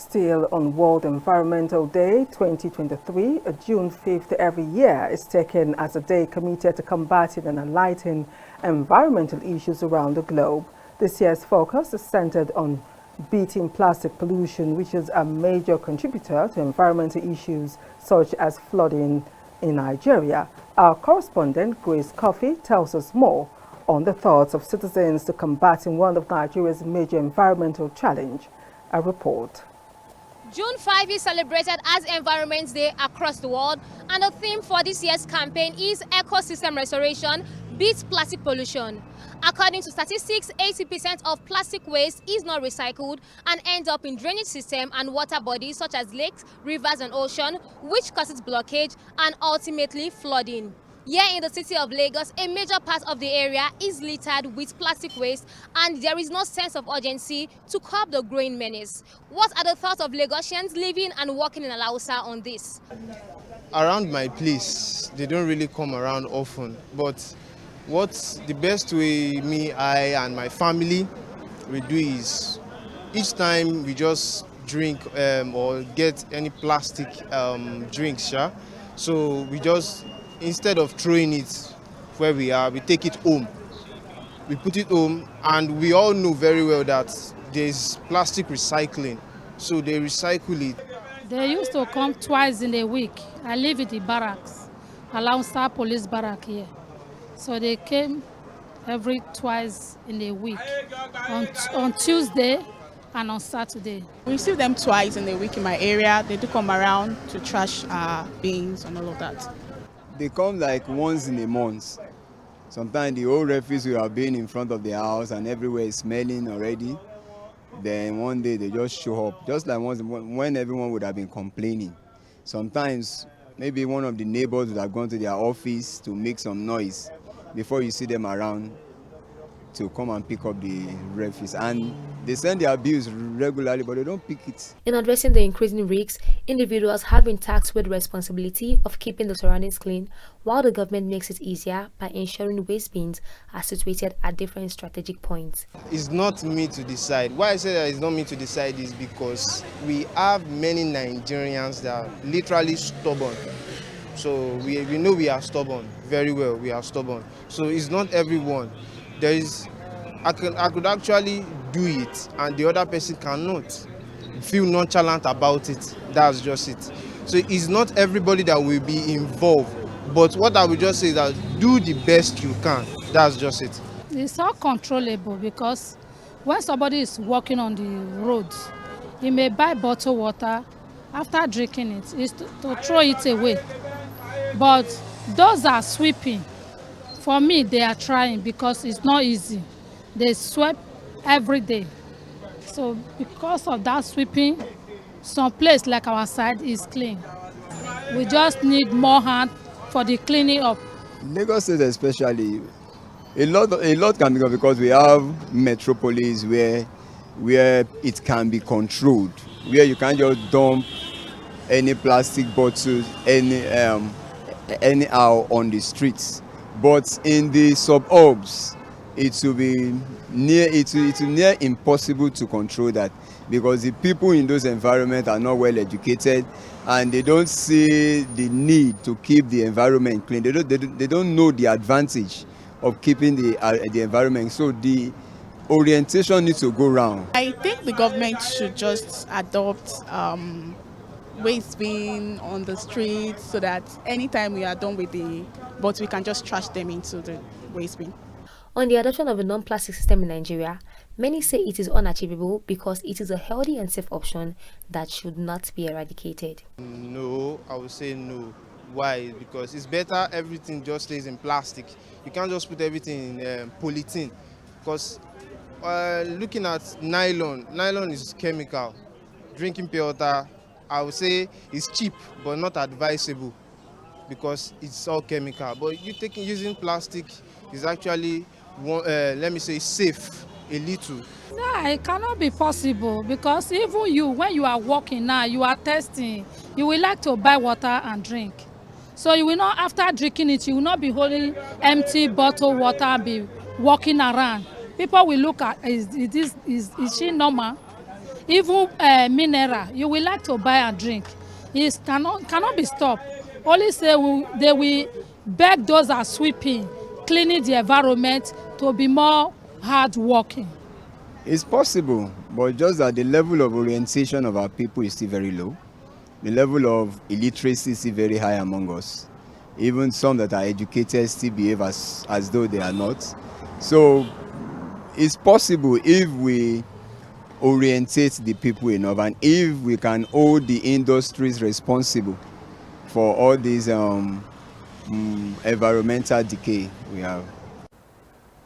Still on World Environmental Day 2023, June 5th every year is taken as a day committed to combating and enlightening environmental issues around the globe. This year's focus is centered on beating plastic pollution, which is a major contributor to environmental issues such as flooding in Nigeria. Our correspondent, Grace Coffey, tells us more on the thoughts of citizens to combating one of Nigeria's major environmental challenges. A report. June 5 is celebrated as Environment Day across the world, and the theme for this year's campaign is ecosystem restoration, beat plastic pollution. According to statistics, 80% of plastic waste is not recycled and ends up in drainage system and water bodies such as lakes, rivers and ocean, which causes blockage and ultimately flooding. Here in the city of Lagos, a major part of the area is littered with plastic waste, and there is no sense of urgency to curb the growing menace. What are the thoughts of Lagosians living and working in Alausa on this? Around my place, they don't really come around often, but what's the best way I and my family we do is each time we just drink or get any plastic drinks, so we just, instead of throwing it where we are, we take it home. We put it home, and we all know very well that there's plastic recycling, so they recycle it. They used to come twice in a week. I live in the barracks, Alausa Police Barrack here. So they came twice in a week, on Tuesday and on Saturday. We receive them twice in a week in my area. They do come around to trash our bins and all of that. They come like once in a month. Sometimes the whole refuse will have been in front of the house and everywhere is smelling already. Then one day they just show up, just like when everyone would have been complaining. Sometimes maybe one of the neighbors would have gone to their office to make some noise before you see them around to come and pick up the refuse. And they send their bills regularly, but they don't pick it. In addressing the increasing risks, individuals have been tasked with the responsibility of keeping the surroundings clean, while the government makes it easier by ensuring waste bins are situated at different strategic points. It's not me to decide. Why I say that it's not me to decide is because we have many Nigerians that are literally stubborn. So we know we are stubborn, very well, we are stubborn. So it's not everyone. I could actually do it, and the other person cannot feel nonchalant about it. That's just it. So it's not everybody that will be involved, but what I would just say is that do the best you can. That's just it. It's all controllable, because when somebody is walking on the road, he may buy bottled water. After drinking it, is to throw it away. But those are sweeping. For me, they are trying, because it's not easy. They sweep every day. So because of that sweeping, some place like our side is clean. We just need more hand for the cleaning up. Lagos State especially, a lot can be done, because we have metropolis where it can be controlled, where you can't just dump any plastic bottles anyhow on the streets. But in the suburbs, it will be near impossible to control that, because the people in those environments are not well educated, and they don't see the need to keep the environment clean. They don't know the advantage of keeping the environment. So the orientation needs to go round. I think the government should just adopt waste bin on the streets, so that anytime we are done with but we can just trash them into the waste bin. On the adoption of a non-plastic system in Nigeria, many say it is unachievable because it is a healthy and safe option that should not be eradicated. No, I would say no. Why? Because it's better everything just stays in plastic. You can't just put everything in polythene, because looking at nylon is chemical. Drinking pure water, I would say, is cheap but not advisable, because it's all chemical. But using plastic is actually, let me say, safe a little. No, it cannot be possible, because even you, when you are walking now, you are testing. You will like to buy water and drink. So you will not, after drinking it, you will not be holding empty bottled water and be walking around. People will look at, is she normal? even mineral you will like to buy and drink, it cannot be stopped. Only say they will beg those that are sweeping, cleaning the environment to be more hard working. It's possible, but just that the level of orientation of our people is still very low. The level of illiteracy is still very high among us. Even some that are educated still behave as though they are not. So it's possible if we orientate the people enough, and if we can hold the industries responsible for all these environmental decay we have.